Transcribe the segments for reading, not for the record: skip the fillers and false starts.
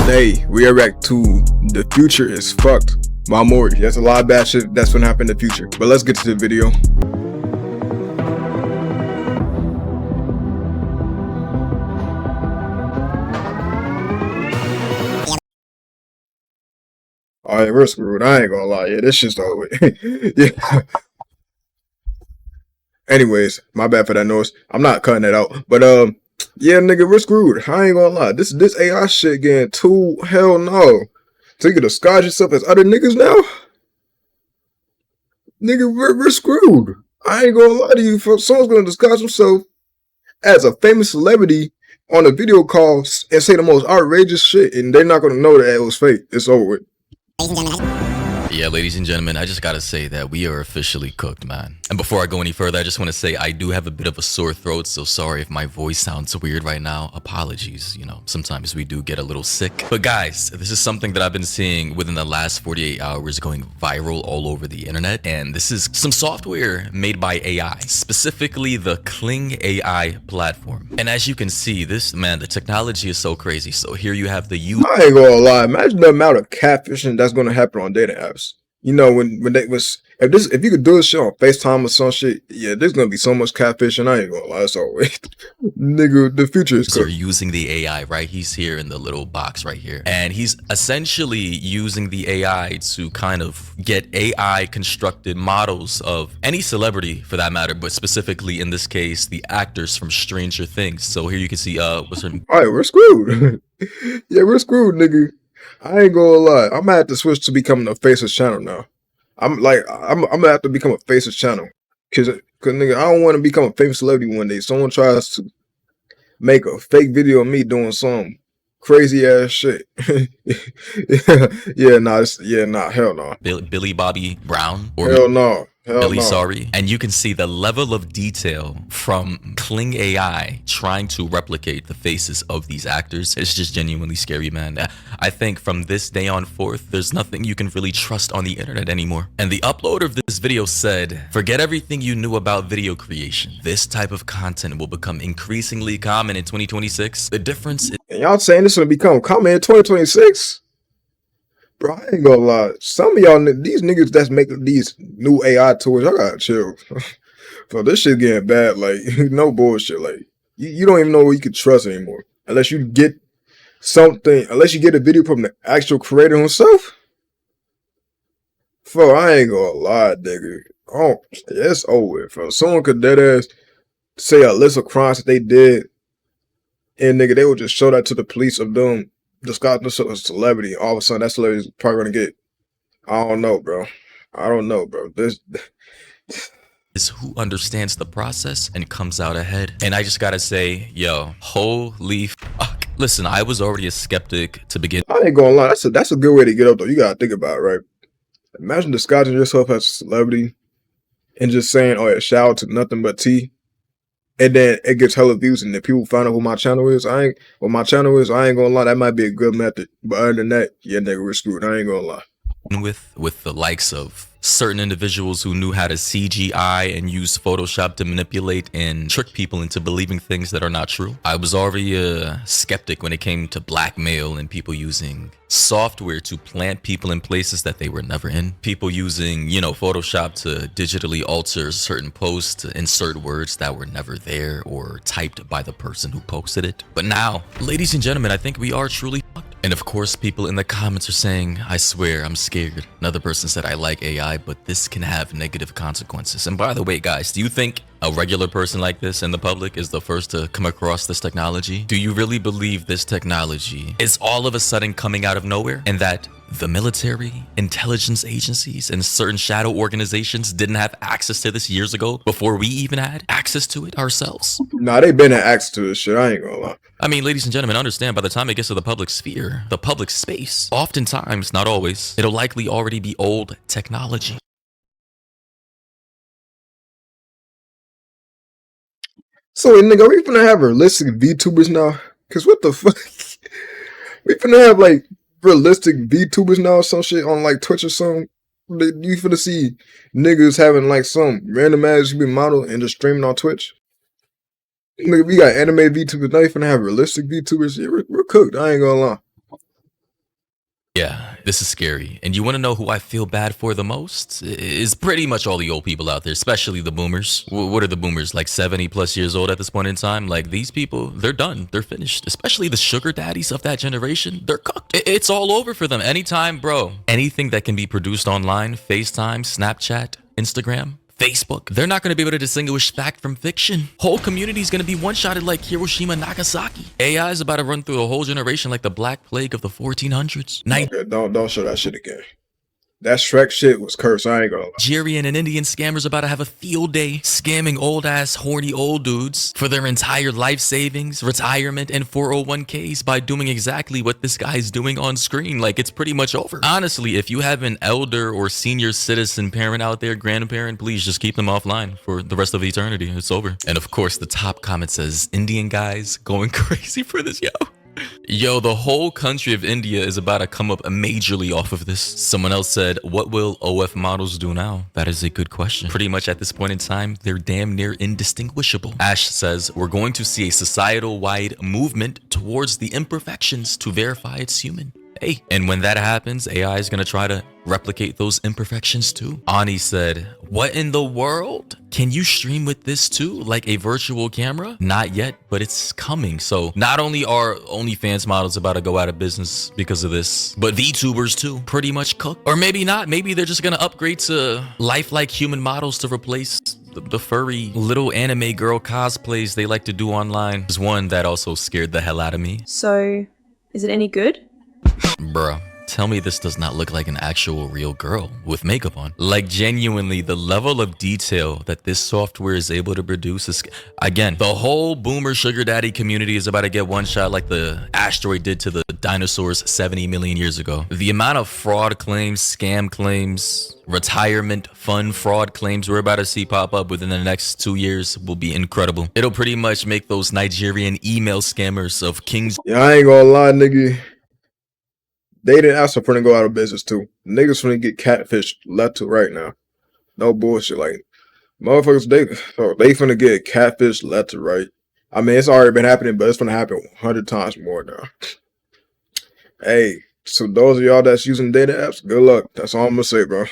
Today, we are back to The Future is Fucked by Maury. There's a lot of bad shit that's gonna happen in the future. But let's get to the video. Alright, we're screwed. I ain't gonna lie. Yeah, this shit's over. Yeah. Anyways, my bad for that noise. I'm not cutting it out. But yeah, nigga, we're screwed. I ain't gonna lie. This AI shit getting too hell no. So you can disguise yourself as other niggas now? Nigga, we're screwed. I ain't gonna lie to you. Someone's gonna disguise himself as a famous celebrity on a video call and say the most outrageous shit, and they're not gonna know that it was fake. It's over with. Yeah, ladies and gentlemen, I just gotta say that we are officially cooked, man. And before I go any further, I just want to say I do have a bit of a sore throat, so sorry if my voice sounds weird right now. Apologies, you know, sometimes we do get a little sick. But guys, this is something that I've been seeing within the last 48 hours going viral all over the internet. And this is some software made by AI, specifically the Kling AI platform. And as you can see, the technology is so crazy. So here you have the I ain't gonna lie. Imagine the amount of catfishing that's gonna happen on dating apps. You know, when they was if you could do this shit on FaceTime or some shit, yeah, there's gonna be so much catfishing. I ain't gonna lie, it's always nigga, the future is You're using the AI, right? He's here in the little box right here. And he's essentially using the AI to kind of get AI constructed models of any celebrity for that matter, but specifically in this case, the actors from Stranger Things. So here you can see what's her name? Alright, we're screwed. Yeah, we're screwed, nigga. I ain't gonna lie. I'm gonna have to switch to becoming a faceless channel now. I'm gonna have to become a faceless channel. Cause nigga, I don't wanna become a famous celebrity one day. Someone tries to make a fake video of me doing some crazy ass shit. Hell no. Billy Bobby Brown? Or Hell no. Billy Sorry. And you can see the level of detail from Kling AI trying to replicate the faces of these actors. It's just genuinely scary, man. I think from this day on forth, there's nothing you can really trust on the internet anymore. And the uploader of this video said, forget everything you knew about video creation. This type of content will become increasingly common in 2026. The difference is— and y'all saying this will become common in 2026? Bro, I ain't gonna lie. Some of y'all, these niggas that's making these new AI tools, y'all gotta chill. Bro, this shit getting bad. Like, no bullshit. Like, you don't even know what you can trust anymore. Unless you get something, unless you get a video from the actual creator himself. Bro, I ain't gonna lie, nigga. Oh, it's over, bro. Someone could deadass say a list of crimes that they did, and nigga, they would just show that to the police of them disguising themselves as a celebrity. All of a sudden, that celebrity's probably gonna get, I don't know, bro. I don't know, bro. This is who understands the process and comes out ahead. And I just gotta say, yo, holy fuck. Listen, I was already a skeptic to begin. I ain't gonna lie. That's a good way to get up, though. You gotta think about it, right? Imagine disguising yourself as a celebrity and just saying, oh yeah, shout out to nothing but tea. And then it gets hella views, and then people find out who my channel is. I ain't gonna lie, that might be a good method. But other than that, yeah, nigga, we're screwed. I ain't gonna lie. With the likes of certain individuals who knew how to CGI and use Photoshop to manipulate and trick people into believing things that are not true. I was already a skeptic when it came to blackmail and people using software to plant people in places that they were never in. People using, you know, Photoshop to digitally alter certain posts to insert words that were never there or typed by the person who posted it. But now, ladies and gentlemen, I think we are truly fucked. And of course, people in the comments are saying, I swear, I'm scared. Another person said, I like AI, but this can have negative consequences. And by the way, guys, do you think a regular person like this in the public is the first to come across this technology? Do you really believe this technology is all of a sudden coming out of nowhere, and that the military, intelligence agencies, and certain shadow organizations didn't have access to this years ago before we even had access to it ourselves? Nah, they been had access to this shit. I ain't gonna lie. I mean, ladies and gentlemen, understand by the time it gets to the public sphere, the public space, oftentimes, not always, it'll likely already be old technology. So, nigga, we finna have realistic VTubers now? Cause what the fuck? We finna have like realistic VTubers now or some shit on like Twitch or something? You finna see niggas having like some random ass model and just streaming on Twitch? Nigga, we got anime VTubers, now you finna have realistic VTubers. Yeah, we're cooked, I ain't gonna lie. Yeah, this is scary. And you want to know who I feel bad for the most? Is pretty much all the old people out there, especially the boomers. What are the boomers, like 70 plus years old at this point in time? Like these people, they're done. They're finished. Especially the sugar daddies of that generation. They're cooked. It's all over for them. Anytime, bro. Anything that can be produced online, FaceTime, Snapchat, Instagram, Facebook, they're not going to be able to distinguish fact from fiction. Whole community is going to be one-shotted like Hiroshima, Nagasaki. AI is about to run through a whole generation like the Black Plague of the 1400s. Okay, don't show that shit again. That Shrek shit was cursed. I ain't gonna lie. Nigerian and Indian scammers about to have a field day scamming old-ass, horny old dudes for their entire life savings, retirement, and 401ks by doing exactly what this guy's doing on screen. Like, it's pretty much over. Honestly, if you have an elder or senior citizen parent out there, grandparent, please just keep them offline for the rest of eternity. It's over. And of course, the top comment says, Indian guys going crazy for this, yo. Yo, the whole country of India is about to come up majorly off of this. Someone else said, what will OF models do now? That is a good question. Pretty much at this point in time, they're damn near indistinguishable. Ash says, we're going to see a societal-wide movement towards the imperfections to verify it's human. Hey, and when that happens, AI is going to try to replicate those imperfections too. Ani said, what in the world? Can you stream with this too? Like a virtual camera? Not yet, but it's coming. So not only are OnlyFans models about to go out of business because of this, but VTubers too, pretty much cooked. Or maybe not. Maybe they're just going to upgrade to lifelike human models to replace the furry little anime girl cosplays they like to do online. There's one that also scared the hell out of me. So, is it any good? Bruh, tell me this does not look like an actual real girl with makeup on. Like, genuinely, the level of detail that this software is able to produce is... Again, the whole boomer sugar daddy community is about to get one shot like the asteroid did to the dinosaurs 70 million years ago. The amount of fraud claims, scam claims, retirement fund fraud claims we're about to see pop up within the next 2 years will be incredible. It'll pretty much make those Nigerian email scammers of Kings... Yeah, I ain't gonna lie, nigga. They didn't ask for to go out of business too. Niggas finna get catfished left to right now. No bullshit. Like, motherfuckers, they finna get catfished left to right. I mean, it's already been happening, but it's gonna happen 100 times more now. Hey, so those of y'all that's using data apps, good luck. That's all I'm gonna say, bro.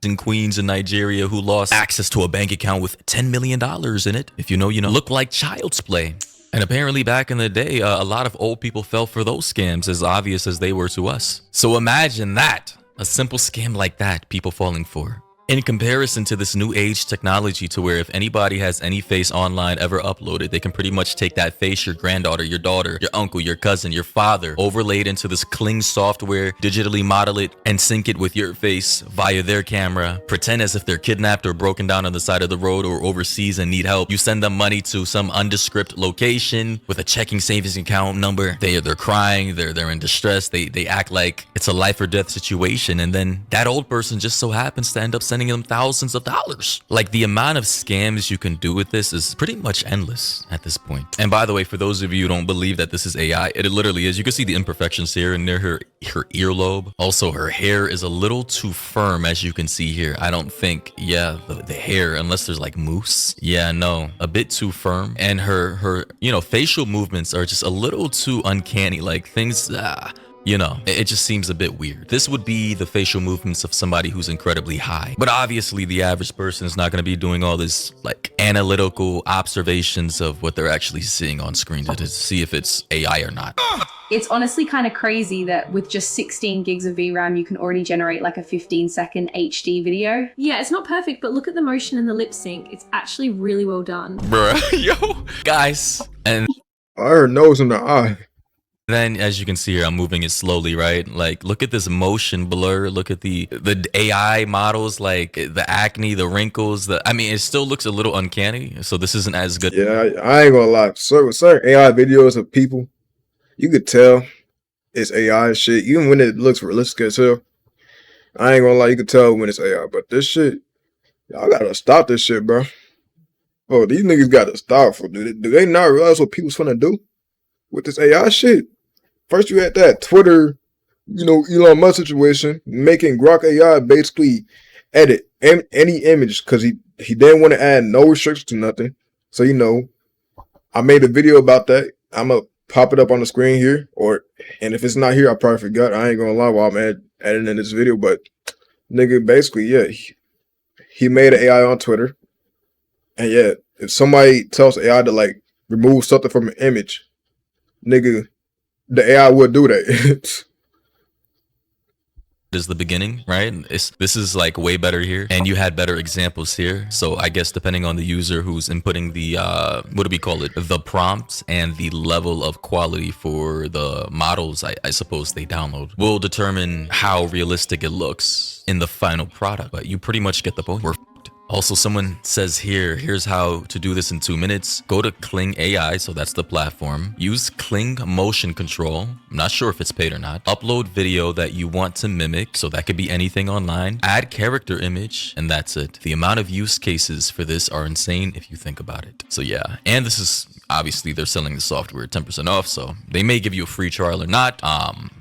And queens in Nigeria who lost access to a bank account with $10 million in it. If you know, you know. Look like child's play. And apparently back in the day, a lot of old people fell for those scams, as obvious as they were to us. So imagine that, a simple scam like that, people falling for. In comparison to this new age technology to where if anybody has any face online ever uploaded, they can pretty much take that face, your granddaughter, your daughter, your uncle, your cousin, your father, overlaid into this Kling software, digitally model it and sync it with your face via their camera, pretend as if they're kidnapped or broken down on the side of the road or overseas and need help. You send them money to some undescript location with a checking savings account number. They're crying, they're in distress, they act like it's a life or death situation, and then that old person just so happens to end up sending them thousands of dollars. Like, the amount of scams you can do with this is pretty much endless at this point. And by the way, for those of you who don't believe that this is AI, it literally is. You can see the imperfections here and near her earlobe. Also, her hair is a little too firm, as you can see here. I don't think, yeah, the hair, unless there's like mousse. Yeah, no, a bit too firm. And her you know, facial movements are just a little too uncanny. Like, things, you know, it just seems a bit weird. This would be the facial movements of somebody who's incredibly high. But obviously, the average person is not going to be doing all this, like, analytical observations of what they're actually seeing on screen to see if it's AI or not. It's honestly kind of crazy that with just 16 gigs of VRAM, you can already generate like a 15-second HD video. Yeah, it's not perfect, but look at the motion and the lip sync. It's actually really well done. Bruh, yo, guys. And I heard nose in the eye. then, as you can see here, I'm moving it slowly, right? Like, look at this motion blur. Look at the AI models, like the acne, the wrinkles. I mean, it still looks a little uncanny. So this isn't as good. Yeah, I ain't gonna lie. Certain AI videos of people, you could tell it's AI shit, even when it looks realistic as hell. I ain't gonna lie, you could tell when it's AI. But this shit, y'all gotta stop this shit, bro. Oh, these niggas gotta stop. Do they not realize what people's finna do with this AI shit? First, you had that Twitter, you know, Elon Musk situation, making Grok AI basically edit any image because he didn't want to add no restrictions to nothing. So, you know, I made a video about that. I'm going to pop it up on the screen here, and if it's not here, I probably forgot. I ain't gonna lie while I'm adding in this video, but nigga, basically, yeah, he made an AI on Twitter, and yeah, if somebody tells AI to like remove something from an image, nigga, the AI would do that. is the beginning, right? This is like way better here, and you had better examples here. So I guess depending on the user who's inputting the what do we call it, the prompts, and the level of quality for the models, I suppose they download, will determine how realistic it looks in the final product. But you pretty much get the point. We're also, someone says here's how to do this in 2 minutes. Go to Kling AI, so that's the platform. Use Kling Motion Control. I'm not sure if it's paid or not. Upload video that you want to mimic, so that could be anything online. Add character image, and that's it. The amount of use cases for this are insane if you think about it. So yeah, and this is obviously they're selling the software 10% off, so they may give you a free trial or not.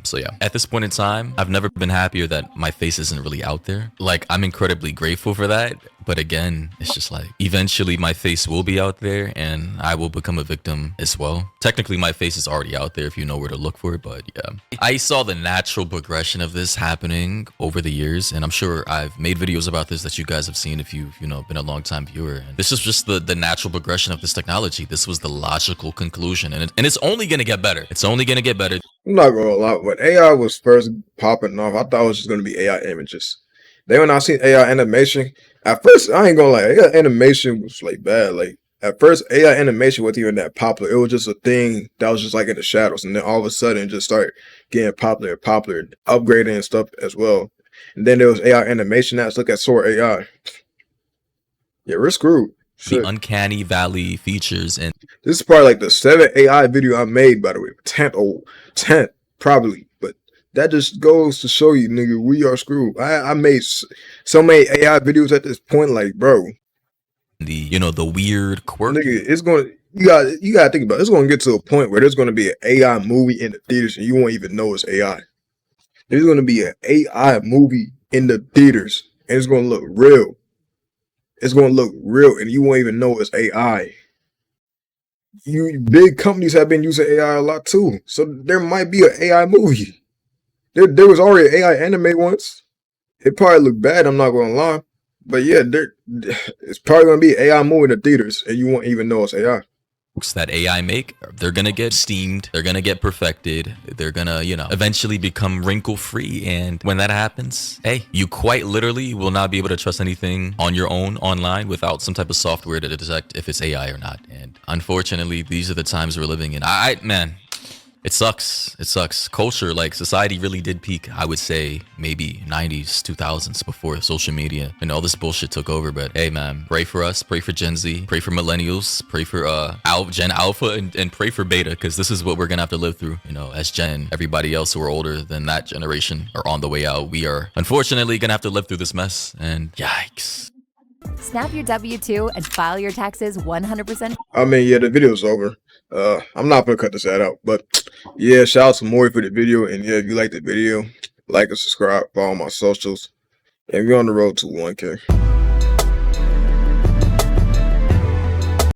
So yeah, at this point in time, I've never been happier that my face isn't really out there. Like, I'm incredibly grateful for that. But again, it's just like eventually my face will be out there and I will become a victim as well. Technically, my face is already out there if you know where to look for it. But yeah, I saw the natural progression of this happening over the years. And I'm sure I've made videos about this that you guys have seen if you've, been a long time viewer. And this is just the natural progression of this technology. This was the logical conclusion. And it's only going to get better. It's only going to get better. I'm not gonna lie, when AI was first popping off, I thought it was just gonna be AI images. Then when I seen AI animation, at first I ain't gonna lie, AI animation was like bad. Like at first, AI animation wasn't even that popular. It was just a thing that was just like in the shadows, and then all of a sudden, it just started getting popular, upgrading and stuff as well. And then there was AI animation. Now let's look at Sora AI. Yeah, we're screwed. Shit. The uncanny valley features, and this is probably like the 7th AI video I made, by the way. 10th probably, but that just goes to show you, nigga, we are screwed. I made so many AI videos at this point, like, bro. The the weird quirk. Nigga, it's going. You gotta think about it. It's going to get to a point where there's going to be an AI movie in the theaters, and you won't even know it's AI. There's going to be an AI movie in the theaters, and it's going to look real. It's going to look real, and you won't even know it's AI. Big companies have been using AI a lot too, so there might be an AI movie. There was already an AI anime once. It probably looked bad, I'm not gonna lie, but yeah, it's probably gonna be an AI movie in the theaters, and you won't even know it's AI. That AI make, they're gonna get steamed, they're gonna get perfected, they're gonna eventually become wrinkle free. And when that happens, hey, you quite literally will not be able to trust anything on your own online without some type of software to detect if it's AI or not. And unfortunately, these are the times we're living in. Man, it sucks. It sucks. Culture, like society, really did peak, I would say, maybe 90s, 2000s, before social media and all this bullshit took over. But hey, man, pray for us, pray for Gen Z, pray for millennials, pray for Gen Alpha, and pray for Beta, because this is what we're gonna have to live through. As Gen, everybody else who are older than that generation are on the way out. We are unfortunately gonna have to live through this mess, and yikes. Snap your W-2 and file your taxes 100%. I mean, yeah, the video's over. I'm not gonna cut this ad out, but yeah, shout out to Maury for the video. And yeah, if you like the video, like and subscribe, follow my socials, and we're on the road to 1K.